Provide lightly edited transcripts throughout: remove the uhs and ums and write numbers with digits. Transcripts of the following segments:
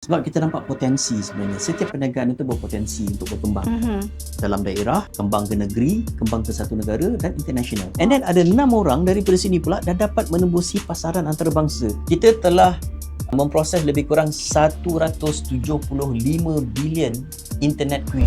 Sebab kita nampak potensi sebenarnya. Setiap perniagaan itu berpotensi untuk berkembang. Dalam daerah, kembang ke negeri, kembang ke satu negara dan international. And then ada 6 orang daripada sini pula dah dapat menembusi pasaran antarabangsa. Kita telah memproses lebih kurang 175 bilion internet query.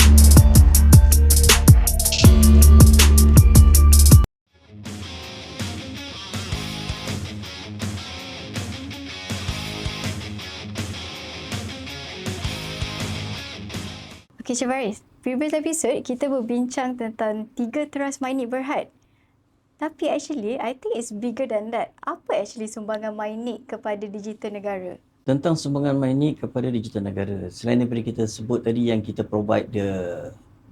Okay, Cik Faris. Previous episode, kita berbincang tentang 3 teras Mainik Berhad. Tapi actually, I think it's bigger than that. Apa actually sumbangan Mainik kepada digital negara? Tentang sumbangan Mainik kepada digital negara, selain daripada kita sebut tadi yang kita provide the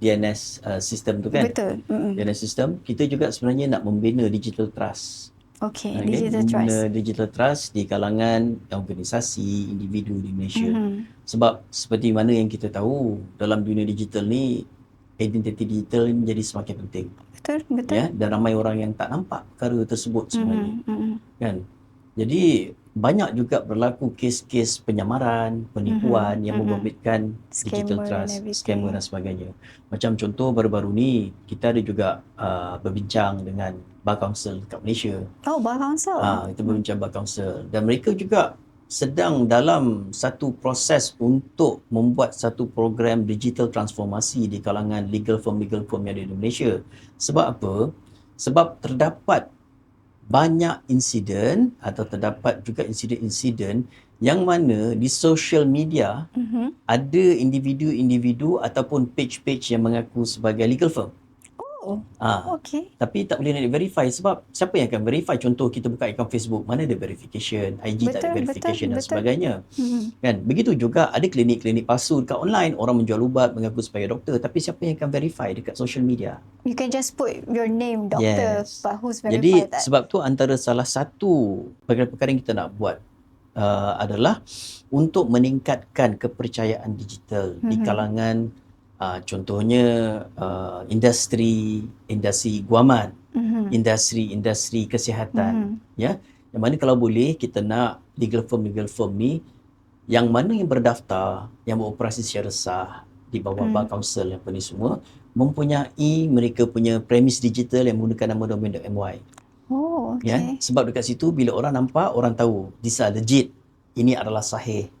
DNS system tu kan? Betul. DNS system, kita juga sebenarnya nak membina digital trust. Okay, digital trust. Digital trust di kalangan organisasi, individu di Malaysia. Sebab seperti mana yang kita tahu, dalam dunia digital ni, identiti digital ni menjadi semakin penting. Betul. Ya, dan ramai orang yang tak nampak perkara tersebut sebenarnya. Kan? Jadi, banyak juga berlaku kes-kes penyamaran, penipuan yang membabitkan digital trust, scammer dan sebagainya. Macam contoh baru-baru ni, kita ada juga berbincang dengan Bar Council dekat Malaysia. Oh, Bar Council? Kita berbincang Bar Council. Dan mereka juga sedang dalam satu proses untuk membuat satu program digital transformasi di kalangan legal firm yang ada di Malaysia. Sebab apa? Sebab terdapat banyak insiden atau terdapat juga insiden-insiden yang mana di social media ada individu-individu ataupun page-page yang mengaku sebagai legal firm. Okay. Tapi tak boleh nak verify sebab siapa yang akan verify? Contoh kita buka akaun Facebook, mana ada verification, IG tak ada verification dan sebagainya. Kan? Begitu juga ada klinik-klinik palsu dekat online, orang menjual ubat mengaku sebagai doktor, tapi siapa yang akan verify dekat social media? You can just put your name doctor, but who's verify Jadi, that? sebab tu antara salah satu perkara-perkara yang kita nak buat adalah untuk meningkatkan kepercayaan digital di kalangan contohnya industri guaman, industri kesihatan, ya. Yang mana kalau boleh kita nak legal firm ni yang mana yang berdaftar, yang beroperasi secara sah di bawah Bar Council yang ni semua mempunyai mereka punya premis digital yang menggunakan nama domain.my. Oh, okay. Ya, sebab dekat situ bila orang nampak, orang tahu these are legit. Ini adalah sahih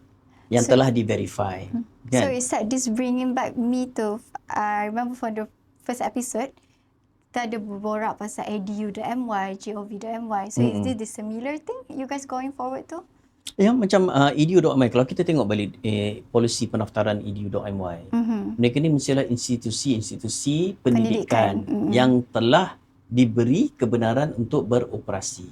yang telah di-verify. Kan? So it's like this bringing back me to, I remember from the first episode, kita ada berborak pasal edu.my, gov.my. So is this the similar thing you guys going forward to? Ya, macam edu.my, kalau kita tengok balik polisi pendaftaran edu.my, mereka ni mestilah institusi pendidikan yang telah diberi kebenaran untuk beroperasi.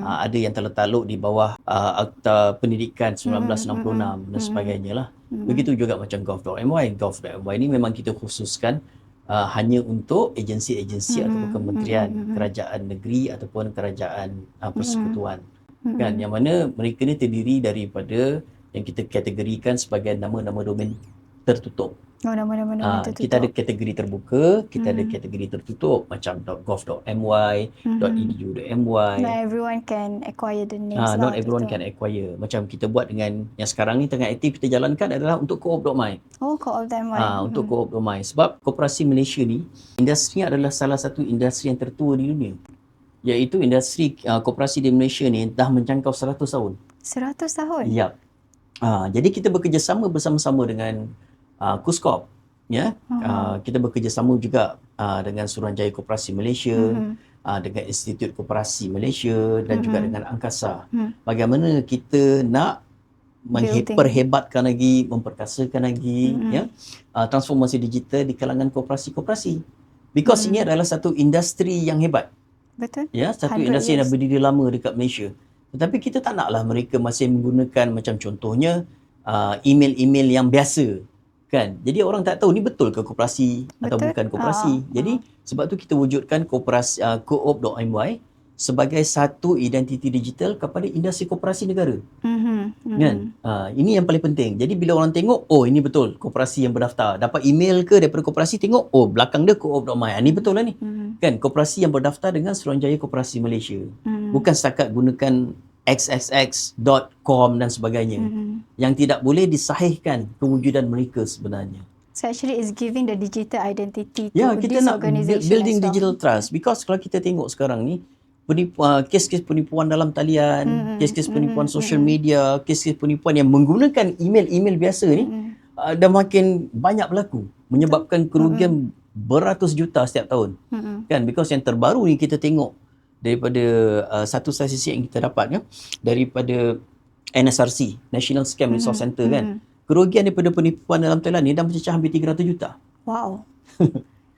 Ada yang terletak di bawah Akta Pendidikan 1966 dan sebagainya lah. Begitu juga macam gov.my. Gov.my ni memang kita khususkan hanya untuk agensi-agensi ataupun kementerian, kerajaan negeri ataupun kerajaan persekutuan. Kan? Yang mana mereka ni terdiri daripada yang kita kategorikan sebagai nama-nama domain tertutup. Nama-nama tertutup. Kita ada kategori terbuka, kita ada kategori tertutup macam .gov.my, .edu.my. Not everyone can acquire the names. Not everyone can acquire. Macam kita buat dengan yang sekarang ni tengah aktif kita jalankan adalah untuk co-op.my. Oh, co-op.my. Untuk co-op.my. Sebab koperasi Malaysia ni, industri adalah salah satu industri yang tertua di dunia. Iaitu industri koperasi di Malaysia ni dah menjangkau 100 tahun. 100 tahun? Ya. Jadi kita bekerjasama bersama-sama dengan KUSKOP, ya. Kita bekerjasama juga dengan Suruhanjaya Koperasi Malaysia, dengan Institut Koperasi Malaysia dan juga dengan Angkasa. Bagaimana kita nak memperhebatkan lagi, memperkasakan lagi ya transformasi digital di kalangan koperasi-koperasi. Because ini adalah satu industri yang hebat. Betul. Ya, satu industri yang berdiri lama dekat Malaysia. Tetapi kita tak naklah mereka masih menggunakan macam contohnya email-email yang biasa. Kan? Jadi orang tak tahu ni betul ke koperasi atau bukan koperasi. Jadi sebab tu kita wujudkan koperasi co-op.my sebagai satu identiti digital kepada industri koperasi negara. Kan? Ini yang paling penting. Jadi bila orang tengok, oh ini betul koperasi yang berdaftar. Dapat email ke daripada koperasi, tengok, oh belakang dia co-op.my. Ini betul lah ni. Kan? Koperasi yang berdaftar dengan Suruhanjaya Koperasi Malaysia. Bukan setakat gunakan xxx.com dan sebagainya yang tidak boleh disahihkan kewujudan mereka sebenarnya. So actually it's giving the digital identity to Ya, kita this nak organisation building as well. digital trust, because kalau kita tengok sekarang ni kes-kes penipuan dalam talian, kes-kes penipuan social media, kes-kes penipuan yang menggunakan email biasa ni dah makin banyak berlaku, menyebabkan kerugian beratus juta setiap tahun. Kan, because yang terbaru ni kita tengok daripada satu statistik yang kita dapat daripada NSRC, National Scam Resource Center kan. Kerugian daripada penipuan dalam talian ni dah mencecah hampir 300 juta. Wow.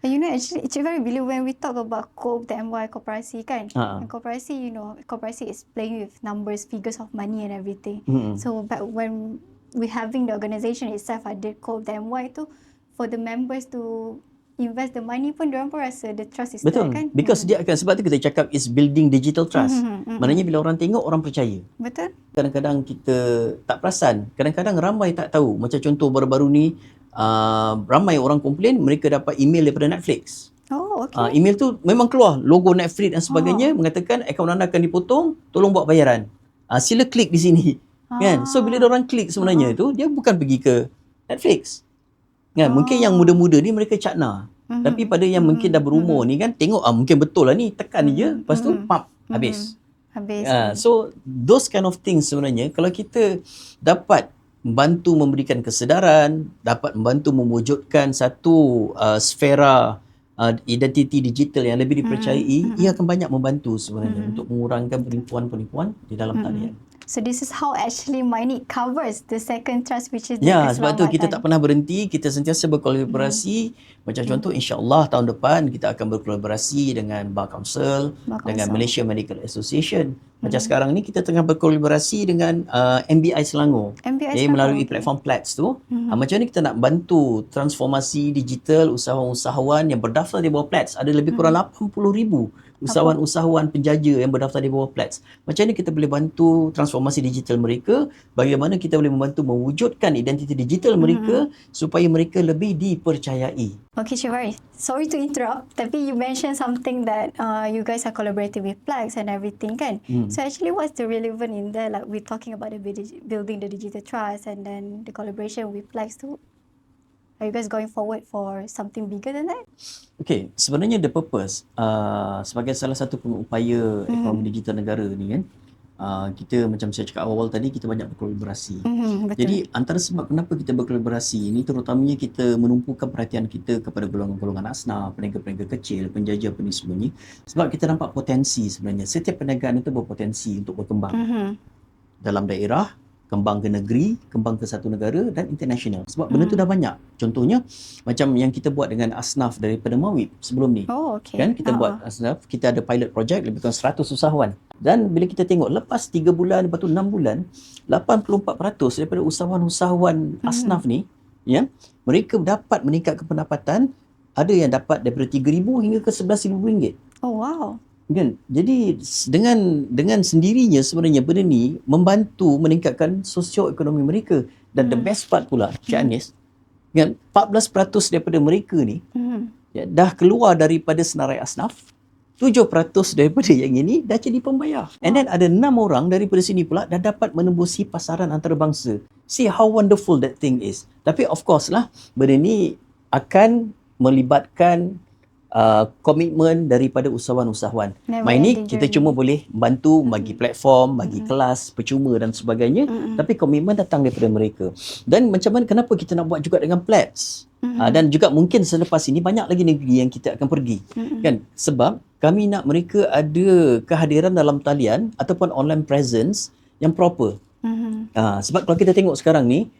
And you know, actually, very bila when we talk about Co.my Koperasi kan, and Koperasi, you know, Koperasi is playing with numbers, figures of money and everything. So back when we having the organisation itself ada Co.my tu, for the members to invest the money pun diorang pun rasa the trust is betul there kan. Because dia akan, sebab tu kita cakap is building digital trust. Maknanya bila orang tengok, orang percaya. Betul. Kadang-kadang kita tak perasan, kadang-kadang ramai tak tahu. Macam contoh baru-baru ni, ramai orang komplain mereka dapat email daripada Netflix. Oh, okay. Email tu memang keluar logo Netflix dan sebagainya, mengatakan akaun anda akan dipotong, tolong buat bayaran. Sila klik di sini. Kan? So bila orang klik sebenarnya tu, dia bukan pergi ke Netflix. Kan? Mungkin yang muda-muda ni mereka cakna. Tapi pada yang mungkin dah berumur ni kan, tengok mungkin betul lah ni, tekan je, lepas tu pap, habis. So those kind of things sebenarnya, kalau kita dapat membantu memberikan kesedaran, dapat membantu mewujudkan satu sfera identiti digital yang lebih dipercayai, ia akan banyak membantu sebenarnya untuk mengurangkan penipuan-penipuan di dalam talian. So this is how actually Mynik covers the second trust, which is ya, sebab tu kita tak pernah berhenti, kita sentiasa berkolaborasi. Macam contoh, insya-Allah tahun depan kita akan berkolaborasi dengan Bar Council, dengan Malaysia Medical Association. Macam sekarang ni kita tengah berkolaborasi dengan MBI Selangor. Jadi melalui platform Plats tu, macam ni kita nak bantu transformasi digital usahawan-usahawan yang berdaftar di bawah Plats. Ada lebih kurang 80,000 usahawan-usahawan penjaja yang berdaftar di bawah Plats. Macam ni kita boleh bantu transformasi digital mereka, bagaimana kita boleh membantu mewujudkan identiti digital mereka supaya mereka lebih dipercayai. Okay, Syafari, sorry to interrupt, tapi you mentioned something that you guys are collaborating with Plats and everything kan? So actually what's the relevant in there, like we're talking about the building the digital trust and then the collaboration with Plats too? Are you guys going forward for something bigger than that? Okay, sebenarnya the purpose sebagai salah satu pengupaya ekonomi digital negara ni kan, kita macam saya cakap awal tadi, kita banyak berkolaborasi. Jadi antara sebab kenapa kita berkolaborasi ini, terutamanya kita menumpukan perhatian kita kepada golongan-golongan asnaf, peniaga-peniaga kecil, penjajah, peniaga ni, sebab kita nampak potensi sebenarnya. Setiap perniagaan itu berpotensi untuk berkembang dalam daerah, kembang ke negeri, kembang ke satu negara dan international. Sebab benda tu dah banyak. Contohnya macam yang kita buat dengan asnaf daripada Mawib sebelum ni. Kan kita buat asnaf, kita ada pilot project lebih kurang 100 usahawan. Dan bila kita tengok lepas 3 bulan, lepas tu 6 bulan, 84% daripada usahawan-usahawan asnaf ni, ya, mereka dapat meningkatkan pendapatan. Ada yang dapat daripada RM3,000 hingga ke RM11,000. Oh wow. Kan? Jadi dengan sendirinya sebenarnya benda ni membantu meningkatkan sosioekonomi mereka. Dan the best part pula, Cik Anis, kan, 14% daripada mereka ni ya, dah keluar daripada senarai asnaf. 7% daripada yang ini dah jadi pembayar. And then ada 6 orang daripada sini pula dah dapat menembusi pasaran antarabangsa. See how wonderful that thing is. Tapi of course lah, benda ni akan melibatkan komitmen daripada usahawan-usahawan. Mynik kita cuma boleh bantu bagi platform, bagi kelas percuma dan sebagainya, tapi komitmen datang daripada mereka. Dan macam mana, kenapa kita nak buat juga dengan Plats? Dan juga mungkin selepas ini banyak lagi negeri yang kita akan pergi. Kan? Sebab kami nak mereka ada kehadiran dalam talian ataupun online presence yang proper. Sebab kalau kita tengok sekarang ni,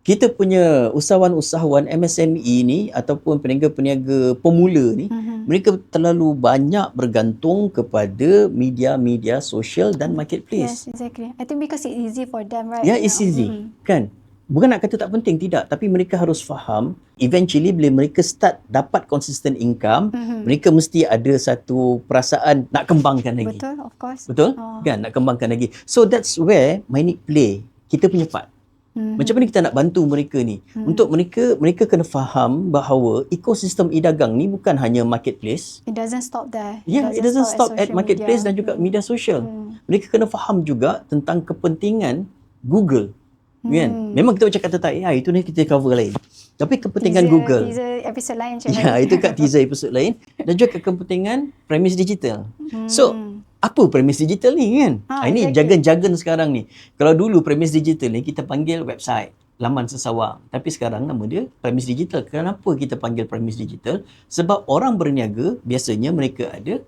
kita punya usahawan-usahawan MSME ni ataupun peniaga-peniaga pemula ni, mereka terlalu banyak bergantung kepada media-media sosial dan marketplace. Yes, exactly. I think because it's easy for them, right? Yeah, it's easy. Kan? Bukan nak kata tak penting, tidak. Tapi mereka harus faham, eventually bila mereka start dapat consistent income, mereka mesti ada satu perasaan nak kembangkan lagi. Betul, of course. Betul? Kan? Nak kembangkan lagi. So that's where Mynik play. Kita punya part. Macam mana kita nak bantu mereka ni? Untuk mereka kena faham bahawa ekosistem e-dagang ni bukan hanya marketplace. It doesn't stop there. It doesn't stop at marketplace dan juga media sosial. Mereka kena faham juga tentang kepentingan Google. Kan? Memang kita cakap tentang AI, itu ni kita cover lain. Tapi kepentingan Google. Teaser episode lain. Ya, itu kat teaser episode lain. Dan juga kepentingan premis digital. So, apa premis digital ni kan? Ini jargon-jargon sekarang ni. Kalau dulu premis digital ni kita panggil website, laman sesawang. Tapi sekarang nama dia premis digital. Kenapa kita panggil premis digital? Sebab orang berniaga biasanya mereka ada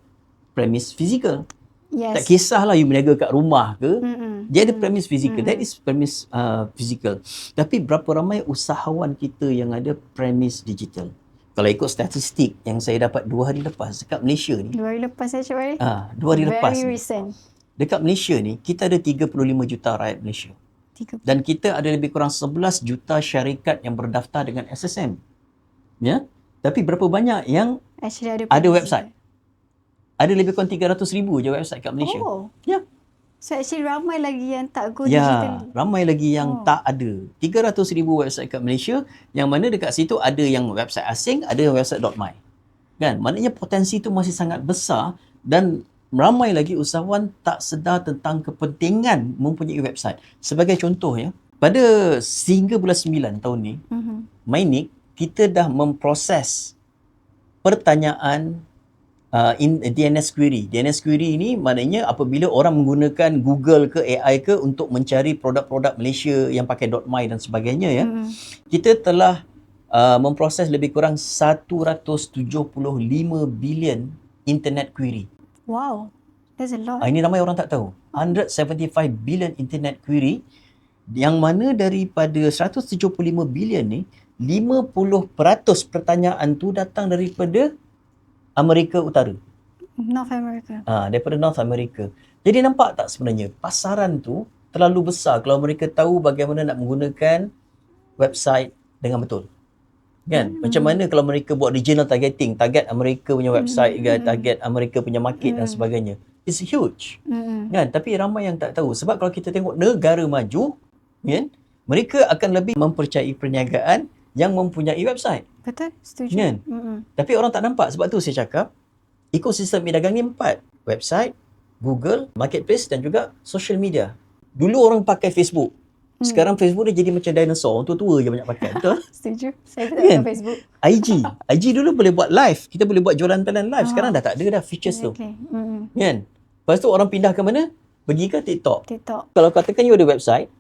premis fizikal. Yes. Tak kisahlah you berniaga kat rumah ke, dia ada premis fizikal. That is premis fizikal. Tapi berapa ramai usahawan kita yang ada premis digital? Kalau ikut statistik yang saya dapat 2 hari lepas dekat Malaysia ni. 2 hari lepas saya cakap. 2 hari lepas. Very ni. recent. Dekat Malaysia ni, kita ada 35 juta rakyat Malaysia. Dan kita ada lebih kurang 11 juta syarikat yang berdaftar dengan SSM. Ya? Tapi berapa banyak yang ada website? Ada lebih kurang 300,000 je website kat Malaysia. Oh. Ya. So actually ramai lagi yang tak go digital. Ya, ramai lagi yang tak ada. 300,000 website kat Malaysia, yang mana dekat situ ada yang website asing, ada yang website .my. Kan? Maknanya potensi tu masih sangat besar dan ramai lagi usahawan tak sedar tentang kepentingan mempunyai website. Sebagai contoh ya, pada sehingga bulan 9 tahun ni, Mynik, kita dah memproses pertanyaan DNS query. DNS query ni maknanya apabila orang menggunakan Google ke AI ke untuk mencari produk-produk Malaysia yang pakai .my dan sebagainya ya. Kita telah memproses lebih kurang 175 bilion internet query. Wow. That's a lot. Ini ramai orang tak tahu. 175 billion internet query, yang mana daripada 175 bilion ni 50% pertanyaan tu datang daripada Amerika Utara. North America. Daripada North America. Jadi nampak tak sebenarnya pasaran tu terlalu besar kalau mereka tahu bagaimana nak menggunakan website dengan betul. Kan? Macam mana kalau mereka buat regional targeting, target Amerika punya website, target Amerika punya market dan sebagainya. It's huge. Kan? Tapi ramai yang tak tahu. Sebab kalau kita tengok negara maju, kan? Mereka akan lebih mempercayai perniagaan yang mempunyai website. Betul, setuju. Kan? Tapi orang tak nampak. Sebab tu saya cakap, ekosistem e-dagang ni 4. Website, Google, marketplace dan juga social media. Dulu orang pakai Facebook. Sekarang Facebook ni jadi macam dinosaur. Orang tua-tua je banyak pakai. Betul? Setuju. Saya tak pakai Facebook. IG dulu boleh buat live. Kita boleh buat jualan talian live. Sekarang dah tak ada dah features tu. Kan? Lepas tu orang pindah ke mana? Pergi ke TikTok. Kalau katakan you ada website,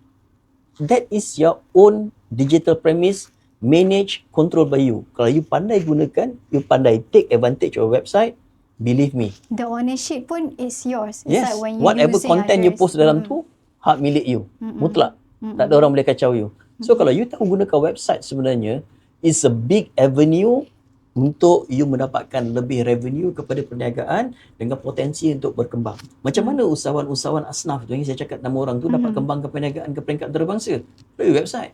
that is your own digital premise, manage, control by you. Kalau you pandai gunakan, you pandai take advantage of website, believe me. The ownership pun is yours. It's Yes, like when you whatever content you post dalam tu, hak milik you. Mutlak. Tak ada orang boleh kacau you. So kalau you tahu gunakan website sebenarnya, it's a big avenue untuk you mendapatkan lebih revenue kepada perniagaan dengan potensi untuk berkembang. Macam mana usahawan-usahawan asnaf tu yang saya cakap nama orang tu dapat kembangkan perniagaan ke peringkat antarabangsa? Melalui website.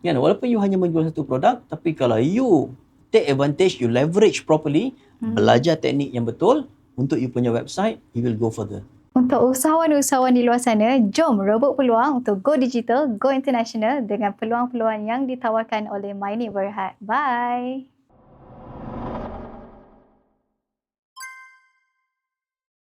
Kan? Walaupun you hanya menjual satu produk, tapi kalau you take advantage, you leverage properly, belajar teknik yang betul untuk you punya website, you will go further. Untuk usahawan-usahawan di luar sana, jom rebut peluang untuk go digital, go international dengan peluang-peluang yang ditawarkan oleh Mynik Berhad. Bye!